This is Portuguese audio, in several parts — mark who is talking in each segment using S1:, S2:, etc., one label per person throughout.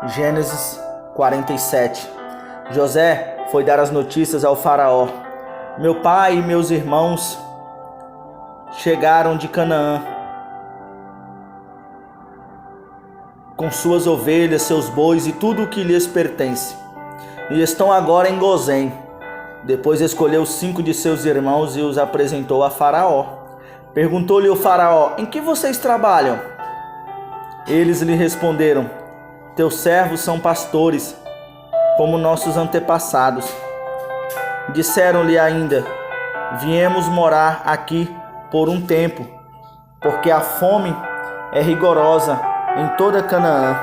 S1: Gênesis 47. José foi dar as notícias ao faraó: meu pai e meus irmãos chegaram de Canaã com suas ovelhas, seus bois e tudo o que lhes pertence, e estão agora em Gozém. Depois escolheu 5 de seus irmãos e os apresentou a Faraó. Perguntou-lhe o Faraó: em que vocês trabalham? Eles lhe responderam: teus servos são pastores, como nossos antepassados. Disseram-lhe ainda: viemos morar aqui por um tempo, porque a fome é rigorosa em toda Canaã.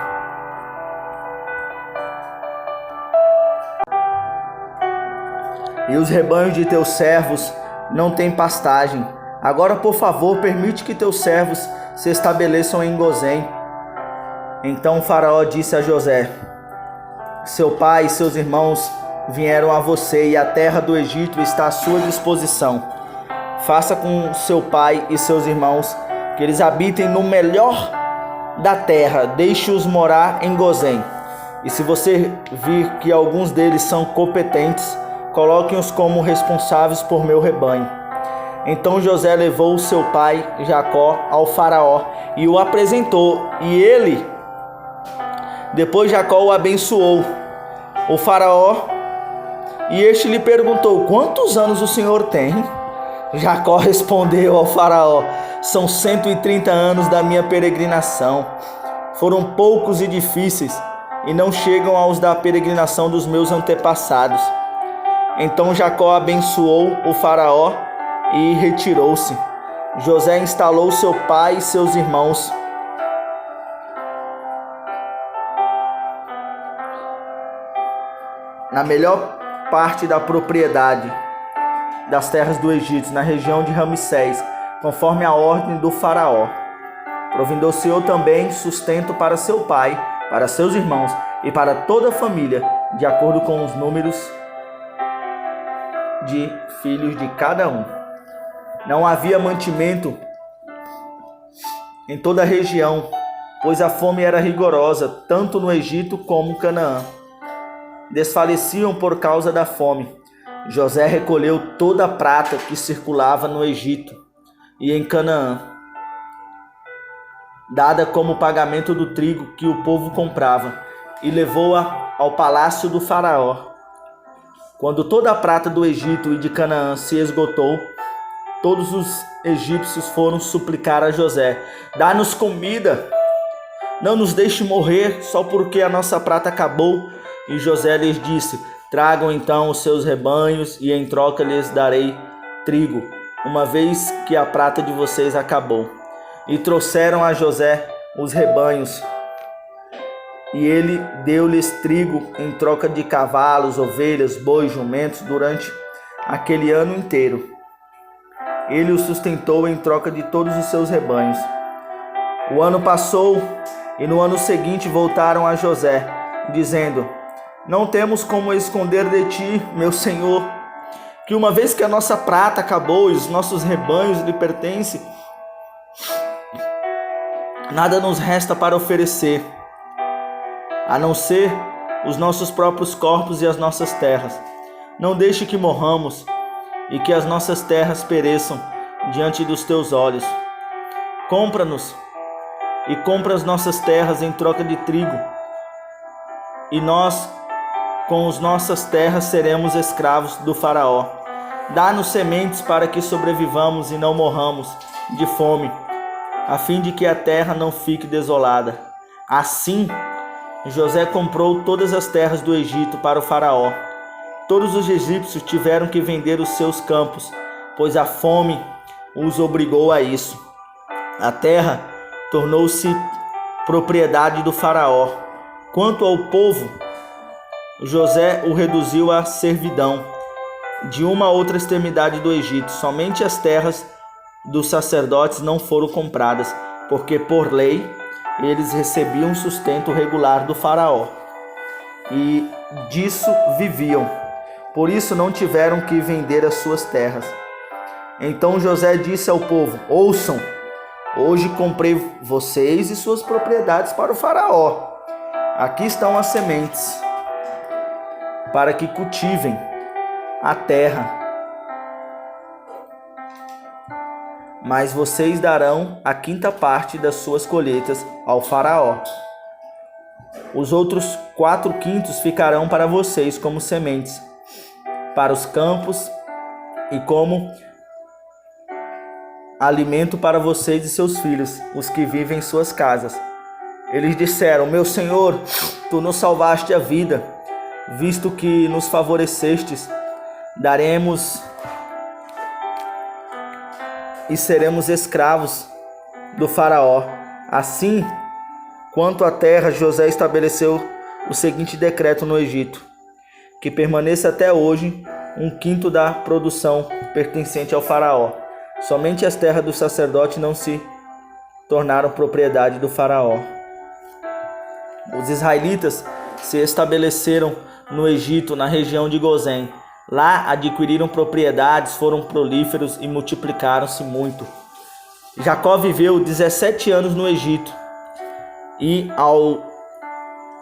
S1: E os rebanhos de teus servos não têm pastagem. Agora, por favor, permite que teus servos se estabeleçam em Gozém. Então o Faraó disse a José: seu pai e seus irmãos vieram a você, e a terra do Egito está à sua disposição. Faça com seu pai e seus irmãos que eles habitem no melhor da terra, deixe-os morar em Gozém. E se você vir que alguns deles são competentes, coloquem-os como responsáveis por meu rebanho. Então José levou seu pai Jacó ao Faraó e o apresentou, e ele, depois Jacó o abençoou. O Faraó, e este lhe perguntou: quantos anos o senhor tem? Jacó respondeu ao Faraó: são 130 anos da minha peregrinação. Foram poucos e difíceis, e não chegam aos da peregrinação dos meus antepassados. Então Jacó abençoou o Faraó e retirou-se. José instalou seu pai e seus irmãos na melhor parte da propriedade das terras do Egito, na região de Ramsés, conforme a ordem do Faraó. Providenciou também sustento para seu pai, para seus irmãos e para toda a família, de acordo com os números de filhos de cada um. Não havia mantimento em toda a região, pois a fome era rigorosa, tanto no Egito como em Canaã. Desfaleciam por causa da fome. José recolheu toda a prata que circulava no Egito e em Canaã, dada como pagamento do trigo que o povo comprava, e levou-a ao palácio do Faraó. Quando toda a prata do Egito e de Canaã se esgotou, todos os egípcios foram suplicar a José: dá-nos comida, não nos deixe morrer só porque a nossa prata acabou. E José lhes disse: tragam então os seus rebanhos, e em troca lhes darei trigo, uma vez que a prata de vocês acabou. E trouxeram a José os rebanhos, e ele deu-lhes trigo em troca de cavalos, ovelhas, bois, jumentos durante aquele ano inteiro. Ele o sustentou em troca de todos os seus rebanhos. O ano passou, e no ano seguinte voltaram a José, dizendo: não temos como esconder de ti, meu senhor, que uma vez que a nossa prata acabou e os nossos rebanhos lhe pertencem, nada nos resta para oferecer, a não ser os nossos próprios corpos e as nossas terras. Não deixe que morramos e que as nossas terras pereçam diante dos teus olhos. Compra-nos e compra as nossas terras em troca de trigo, e nós, com as nossas terras, seremos escravos do Faraó. Dá-nos sementes para que sobrevivamos e não morramos de fome, a fim de que a terra não fique desolada. Assim, José comprou todas as terras do Egito para o Faraó. Todos os egípcios tiveram que vender os seus campos, pois a fome os obrigou a isso. A terra tornou-se propriedade do Faraó. Quanto ao povo, José o reduziu à servidão de uma a outra extremidade do Egito. Somente as terras dos sacerdotes não foram compradas, porque por lei eles recebiam sustento regular do Faraó e disso viviam. Por isso não tiveram que vender as suas terras. Então José disse ao povo: ouçam, hoje comprei vocês e suas propriedades para o Faraó. aqui estão as sementes, para que cultivem a terra, mas vocês darão a 5ª parte das suas colheitas ao faraó. Os outros 4/5 ficarão para vocês como sementes, para os campos e como alimento para vocês e seus filhos, os que vivem em suas casas. Eles disseram: meu senhor, tu nos salvaste a vida, visto que nos favorecestes, daremos e seremos escravos do faraó. Assim, quanto à terra, José estabeleceu o seguinte decreto no Egito: que permaneça até hoje 1/5 da produção pertencente ao faraó. Somente as terras do sacerdote não se tornaram propriedade do faraó. Os israelitas se estabeleceram no Egito, na região de Gozém. Lá adquiriram propriedades, foram prolíferos e multiplicaram-se muito. Jacó viveu 17 anos no Egito e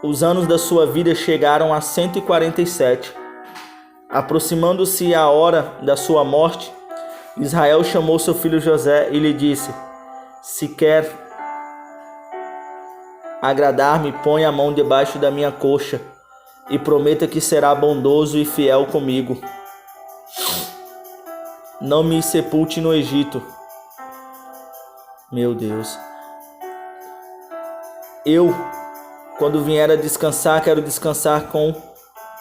S1: os anos da sua vida chegaram a 147. Aproximando-se a hora da sua morte, Israel chamou seu filho José e lhe disse: se quer agradar-me, põe a mão debaixo da minha coxa e prometa que será bondoso e fiel comigo. Não me sepulte no Egito. Meu Deus. Eu, quando vier a descansar, quero descansar com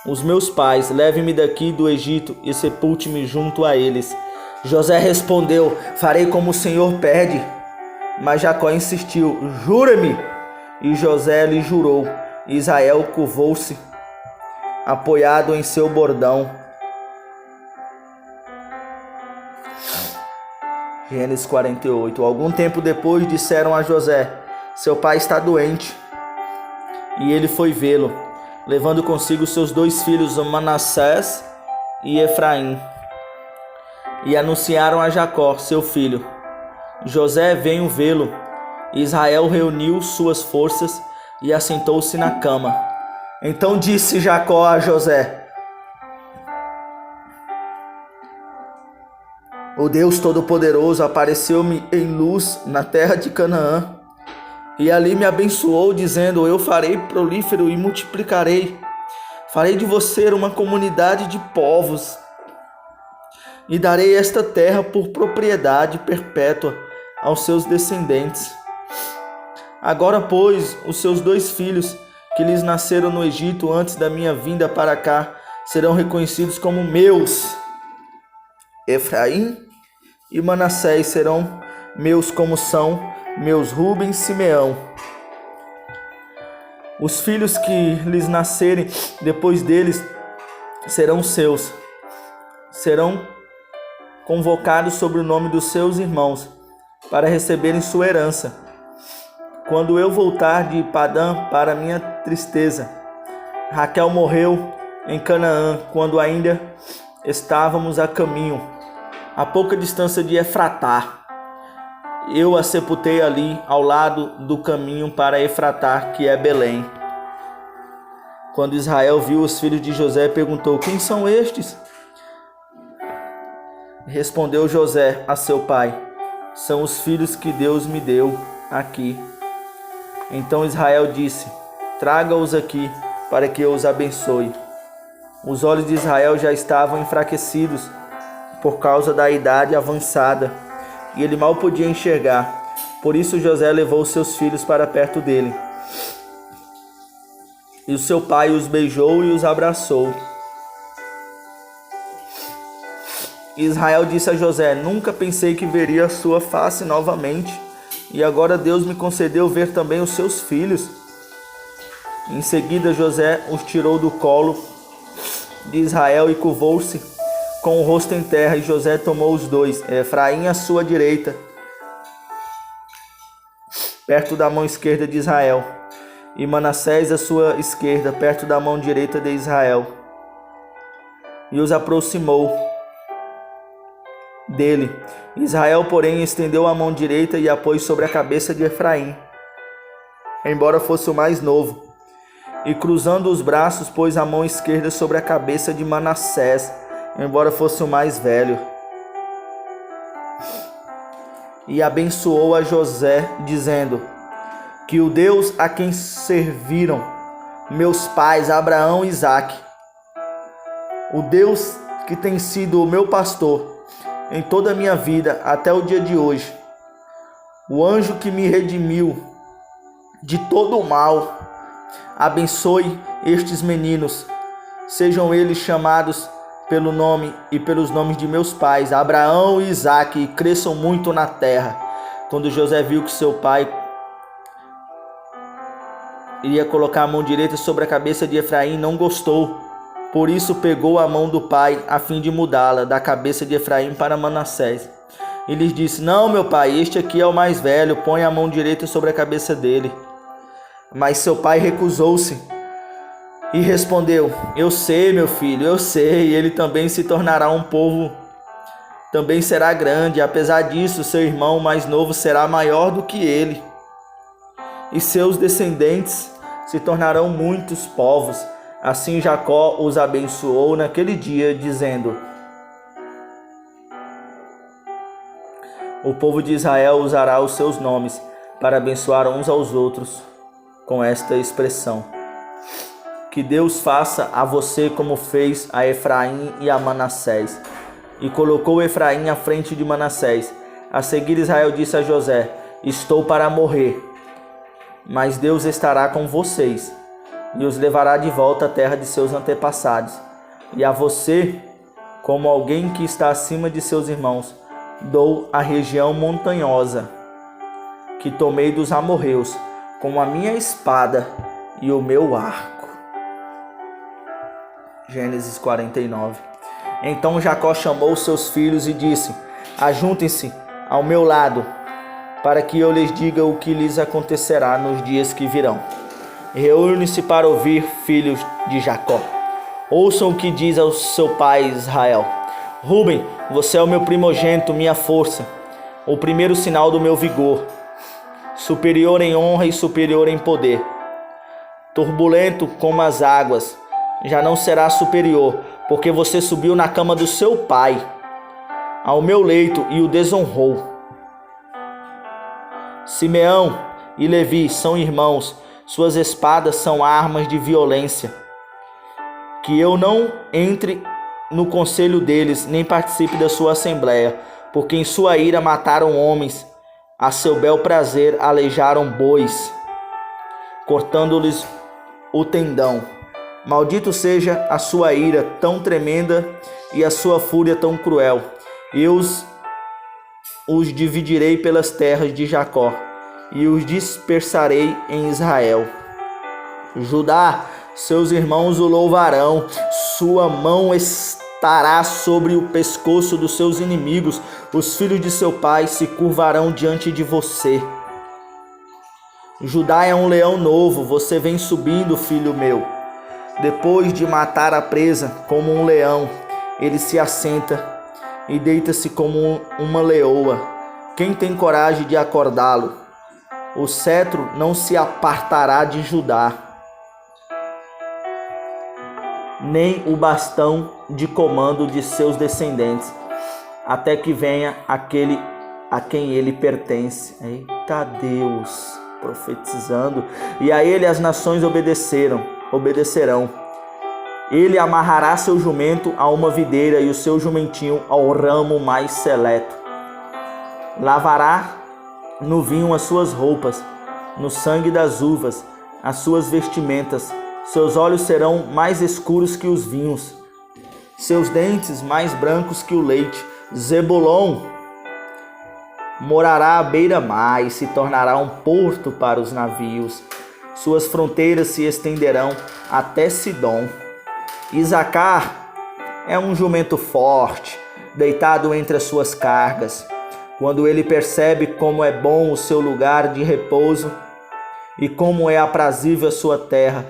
S1: os meus pais. Leve-me daqui do Egito e sepulte-me junto a eles. José respondeu: farei como o Senhor pede. Mas Jacó insistiu: jura-me. E José lhe jurou. Israel curvou-se, apoiado em seu bordão. Gênesis 48. Algum tempo depois disseram a José: seu pai está doente. E ele foi vê-lo, levando consigo seus 2 filhos, Manassés e Efraim. E anunciaram a Jacó, seu filho: José, venho vê-lo. Israel reuniu suas forças e assentou-se na cama. Então disse Jacó a José: o Deus Todo-Poderoso apareceu-me em luz na terra de Canaã, e ali me abençoou, dizendo: eu farei prolífero e multiplicarei. Farei de você uma comunidade de povos, e darei esta terra por propriedade perpétua aos seus descendentes. Agora, pois, os seus 2 filhos, que lhes nasceram no Egito antes da minha vinda para cá, serão reconhecidos como meus. Efraim e Manassés serão meus, como são meus Ruben e Simeão. Os filhos que lhes nascerem depois deles serão seus. Serão convocados sobre o nome dos seus irmãos, para receberem sua herança. Quando eu voltar de Padã, para minha tristeza, Raquel morreu em Canaã, quando ainda estávamos a caminho, a pouca distância de Efratá. Eu a sepultei ali, ao lado do caminho para Efratá, que é Belém. Quando Israel viu os filhos de José, perguntou: quem são estes? Respondeu José a seu pai: são os filhos que Deus me deu aqui. Então Israel disse: traga-os aqui, para que eu os abençoe. Os olhos de Israel já estavam enfraquecidos por causa da idade avançada, e ele mal podia enxergar. Por isso José levou seus filhos para perto dele. E o seu pai os beijou e os abraçou. Israel disse a José: nunca pensei que veria a sua face novamente, e agora Deus me concedeu ver também os seus filhos. Em seguida José os tirou do colo de Israel e curvou-se com o rosto em terra, e José tomou os 2, Efraim à sua direita, perto da mão esquerda de Israel, e Manassés à sua esquerda, perto da mão direita de Israel, e os aproximou dele. Israel, porém, estendeu a mão direita e a pôs sobre a cabeça de Efraim, embora fosse o mais novo, e cruzando os braços, pôs a mão esquerda sobre a cabeça de Manassés, embora fosse o mais velho, e abençoou a José, dizendo: que o Deus a quem serviram meus pais, Abraão e Isaque, o Deus que tem sido o meu pastor em toda a minha vida até o dia de hoje, o anjo que me redimiu de todo o mal, abençoe estes meninos, sejam eles chamados pelo nome e pelos nomes de meus pais, Abraão e Isaque, e cresçam muito na terra. Quando José viu que seu pai iria colocar a mão direita sobre a cabeça de Efraim, não gostou. Por isso pegou a mão do pai a fim de mudá-la da cabeça de Efraim para Manassés. E lhes disse: não, meu pai, este aqui é o mais velho, põe a mão direita sobre a cabeça dele. Mas seu pai recusou-se e respondeu: eu sei, meu filho, eu sei, ele também se tornará um povo, também será grande. Apesar disso, seu irmão mais novo será maior do que ele, e seus descendentes se tornarão muitos povos. Assim Jacó os abençoou naquele dia, dizendo: o povo de Israel usará os seus nomes para abençoar uns aos outros com esta expressão: que Deus faça a você como fez a Efraim e a Manassés. E colocou Efraim à frente de Manassés. A seguir Israel disse a José: estou para morrer, mas Deus estará com vocês e os levará de volta à terra de seus antepassados. E a você, como alguém que está acima de seus irmãos, dou a região montanhosa que tomei dos amorreus, com a minha espada e o meu arco. Gênesis 49. Então Jacó chamou seus filhos e disse: ajuntem-se ao meu lado, para que eu lhes diga o que lhes acontecerá nos dias que virão. Reúne-se para ouvir, filhos de Jacó. Ouçam o que diz ao seu pai Israel: Ruben, você é o meu primogênito, minha força, o primeiro sinal do meu vigor, superior em honra e superior em poder. Turbulento como as águas, já não será superior, porque você subiu na cama do seu pai, ao meu leito, e o desonrou. Simeão e Levi são irmãos, suas espadas são armas de violência. Que eu não entre no conselho deles, nem participe da sua assembleia, porque em sua ira mataram homens, a seu bel prazer aleijaram bois, cortando-lhes o tendão. Maldito seja a sua ira tão tremenda e a sua fúria tão cruel. Eu os dividirei pelas terras de Jacó e os dispersarei em Israel. Judá, seus irmãos o louvarão, sua mão estará sobre o pescoço dos seus inimigos, os filhos de seu pai se curvarão diante de você. Judá é um leão novo, você vem subindo, filho meu. Depois de matar a presa como um leão, ele se assenta e deita-se como uma leoa. Quem tem coragem de acordá-lo? O cetro não se apartará de Judá, nem o bastão de comando de seus descendentes, até que venha aquele a quem ele pertence. Eita Deus, profetizando. E a ele as nações obedecerão. Ele amarrará seu jumento a uma videira e o seu jumentinho ao ramo mais seleto. Lavará no vinho as suas roupas, no sangue das uvas as suas vestimentas. Seus olhos serão mais escuros que os vinhos, seus dentes mais brancos que o leite. Zebulon morará à beira-mar e se tornará um porto para os navios. Suas fronteiras se estenderão até Sidom. Isacar é um jumento forte, deitado entre as suas cargas. Quando ele percebe como é bom o seu lugar de repouso e como é aprazível a sua terra,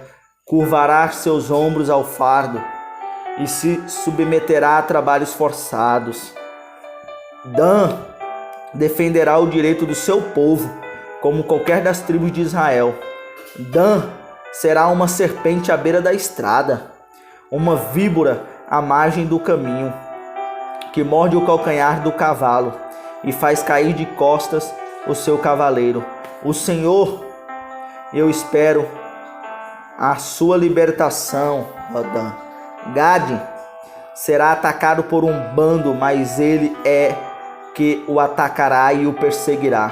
S1: curvará seus ombros ao fardo e se submeterá a trabalhos forçados. Dan defenderá o direito do seu povo, como qualquer das tribos de Israel. Dan será uma serpente à beira da estrada, uma víbora à margem do caminho, que morde o calcanhar do cavalo e faz cair de costas o seu cavaleiro. O Senhor, eu espero a sua libertação. Gade será atacado por um bando, mas ele é que o atacará e o perseguirá.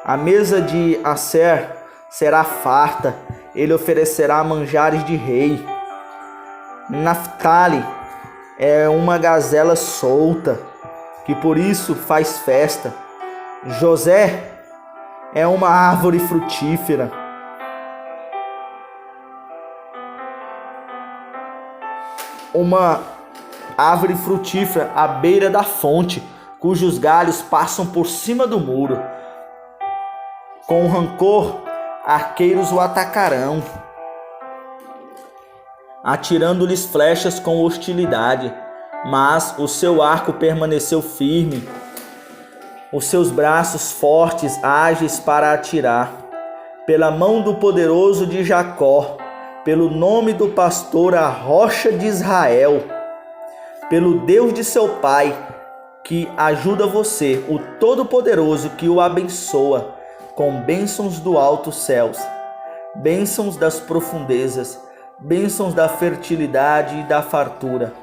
S1: A mesa de Aser será farta, ele oferecerá manjares de rei. Naftali é uma gazela solta, que por isso faz festa. José é uma árvore frutífera. Uma árvore frutífera à beira da fonte, cujos galhos passam por cima do muro. Com rancor, arqueiros o atacarão, atirando-lhes flechas com hostilidade, mas o seu arco permaneceu firme, os seus braços fortes, ágeis para atirar. Pela mão do poderoso de Jacó, pelo nome do pastor, a rocha de Israel, pelo Deus de seu pai, que ajuda você, o Todo-Poderoso que o abençoa com bênçãos do alto céus, bênçãos das profundezas, bênçãos da fertilidade e da fartura.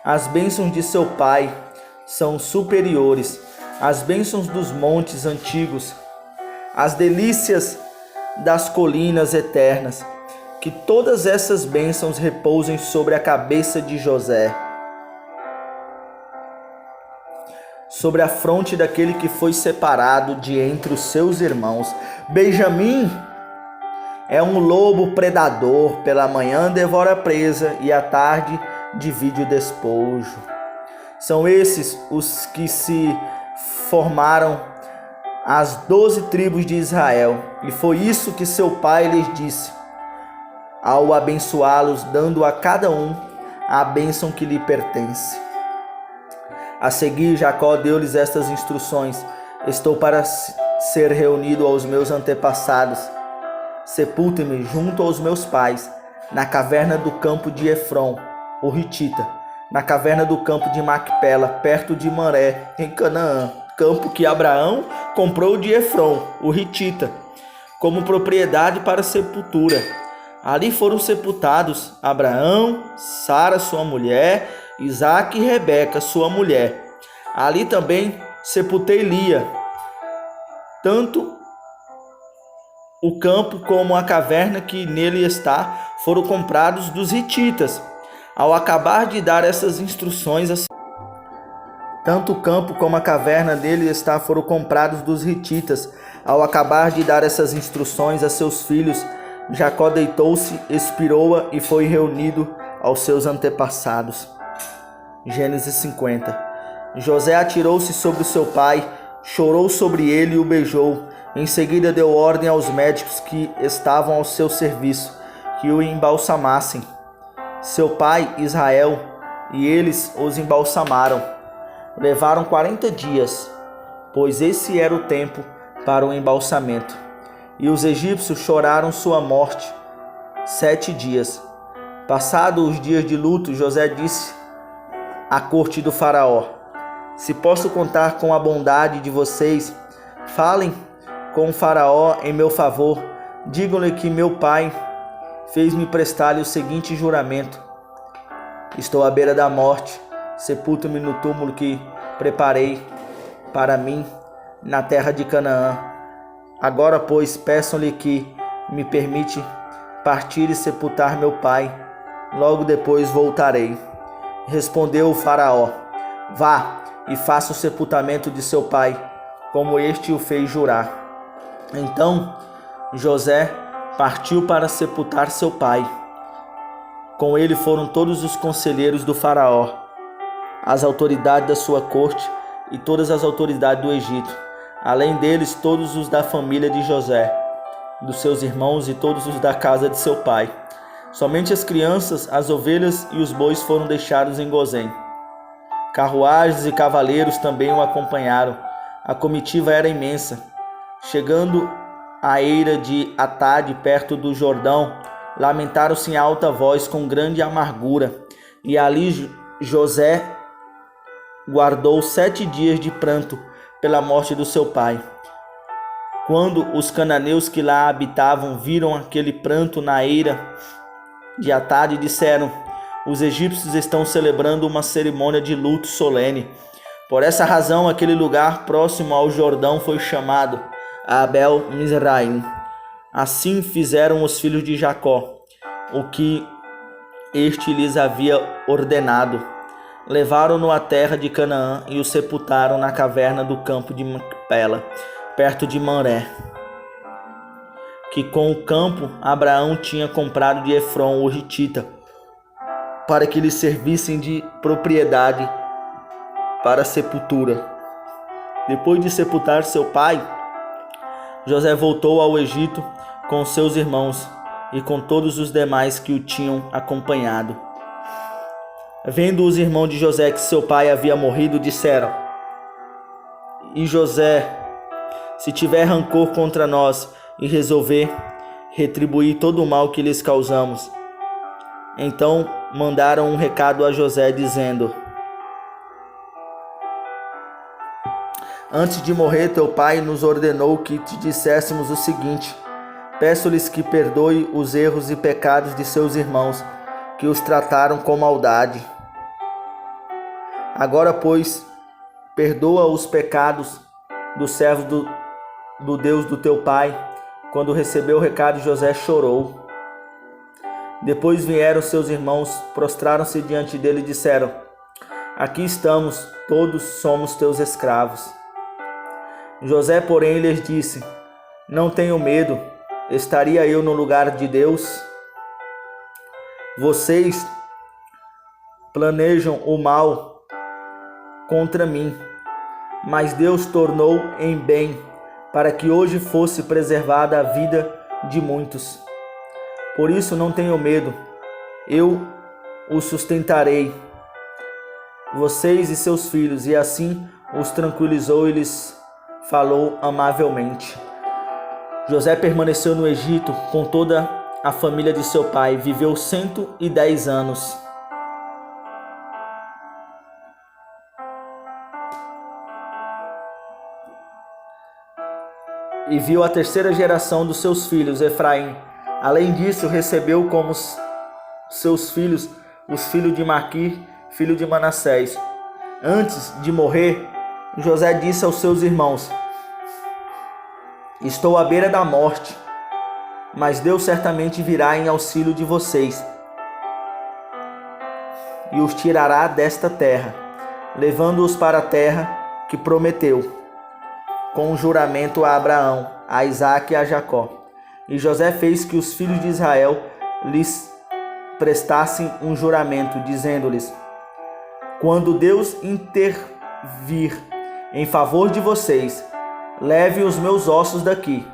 S1: As bênçãos de seu pai são superiores às bênçãos dos montes antigos, as delícias das colinas eternas. Que todas essas bênçãos repousem sobre a cabeça de José, sobre a fronte daquele que foi separado de entre os seus irmãos. Benjamim é um lobo predador, pela manhã devora a presa e à tarde divide o despojo. São esses os que se formaram as 12 tribos de Israel, e foi isso que seu pai lhes disse ao abençoá-los, dando a cada um a bênção que lhe pertence. A seguir, Jacó deu-lhes estas instruções: estou para ser reunido aos meus antepassados. Sepultem-me junto aos meus pais, na caverna do campo de Efron, o Hitita, na caverna do campo de Macpela, perto de Manré, em Canaã, campo que Abraão comprou de Efron, o Hitita, como propriedade para sepultura. Ali foram sepultados Abraão, Sara, sua mulher, Isaque e Rebeca, sua mulher. Ali também sepultei Lia. Tanto o campo como a caverna que nele está foram comprados dos hititas. Ao acabar de dar essas instruções, tanto o campo como a caverna dele está foram comprados dos hititas. Ao acabar de dar essas instruções a seus filhos, Jacó deitou-se, expirou e foi reunido aos seus antepassados. Gênesis 50. José atirou-se sobre o seu pai, chorou sobre ele e o beijou. Em seguida deu ordem aos médicos que estavam ao seu serviço, que o embalsamassem. Seu pai, Israel, e eles os embalsamaram. Levaram 40 dias, pois esse era o tempo para o embalsamento. E os egípcios choraram sua morte 7 dias. Passados os dias de luto, José disse à corte do faraó: se posso contar com a bondade de vocês, falem com o faraó em meu favor. Digam-lhe que meu pai fez-me prestar-lhe o seguinte juramento: estou à beira da morte, sepulta-me no túmulo que preparei para mim na terra de Canaã. Agora, pois, peçam-lhe que me permite partir e sepultar meu pai. Logo depois voltarei. Respondeu o faraó: vá e faça o sepultamento de seu pai, como este o fez jurar. Então José partiu para sepultar seu pai. Com ele foram todos os conselheiros do faraó, as autoridades da sua corte e todas as autoridades do Egito. Além deles, todos os da família de José, dos seus irmãos e todos os da casa de seu pai. Somente as crianças, as ovelhas e os bois foram deixados em Gozém. Carruagens e cavaleiros também o acompanharam. A comitiva era imensa. Chegando à eira de Atade, perto do Jordão, lamentaram-se em alta voz com grande amargura, e ali José guardou 7 dias de pranto pela morte do seu pai. Quando os cananeus que lá habitavam viram aquele pranto na eira de Atade, disseram: os egípcios estão celebrando uma cerimônia de luto solene. Por essa razão, aquele lugar próximo ao Jordão foi chamado Abel Mizraim. Assim fizeram os filhos de Jacó, o que este lhes havia ordenado. Levaram-no à terra de Canaã e o sepultaram na caverna do campo de Macpela, perto de Mamré, que com o campo Abraão tinha comprado de Efron o Hitita, para que lhe servissem de propriedade para a sepultura. Depois de sepultar seu pai, José voltou ao Egito com seus irmãos e com todos os demais que o tinham acompanhado. Vendo os irmãos de José que seu pai havia morrido, disseram: e José, se tiver rancor contra nós e resolver retribuir todo o mal que lhes causamos. Então mandaram um recado a José, dizendo: antes de morrer, teu pai nos ordenou que te disséssemos o seguinte: peço-lhes que perdoe os erros e pecados de seus irmãos, que os trataram com maldade. Agora, pois, perdoa os pecados do servo do Deus do teu pai. Quando recebeu o recado, José chorou. Depois vieram seus irmãos, prostraram-se diante dele e disseram: aqui estamos, todos somos teus escravos. José, porém, lhes disse: não tenham medo, estaria eu no lugar de Deus? Vocês planejam o mal contra mim, mas Deus tornou em bem, para que hoje fosse preservada a vida de muitos. Por isso não tenham medo, eu os sustentarei, vocês e seus filhos. E assim os tranquilizou e lhes falou amavelmente. José permaneceu no Egito com toda a família de seu pai, viveu 110 anos. E viu a 3ª geração dos seus filhos, Efraim. Além disso, recebeu como seus filhos os filhos de Maquir, filho de Manassés. Antes de morrer, José disse aos seus irmãos: estou à beira da morte, mas Deus certamente virá em auxílio de vocês e os tirará desta terra, levando-os para a terra que prometeu com um juramento a Abraão, a Isaque e a Jacó. E José fez que os filhos de Israel lhes prestassem um juramento, dizendo-lhes: quando Deus intervir em favor de vocês, leve os meus ossos daqui.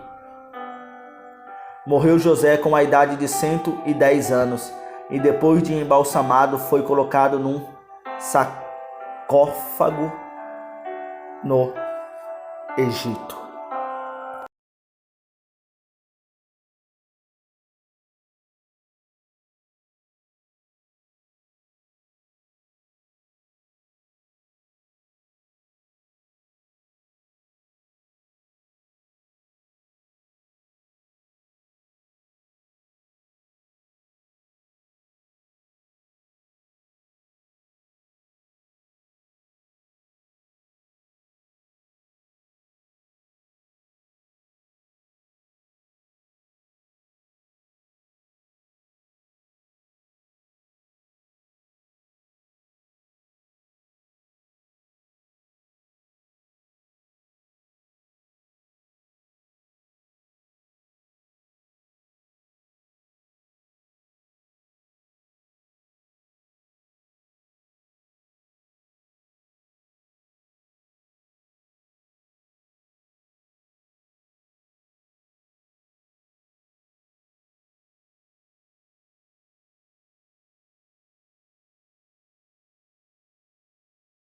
S1: Morreu José com a idade de 110 anos, e depois de embalsamado foi colocado num sarcófago no Egito.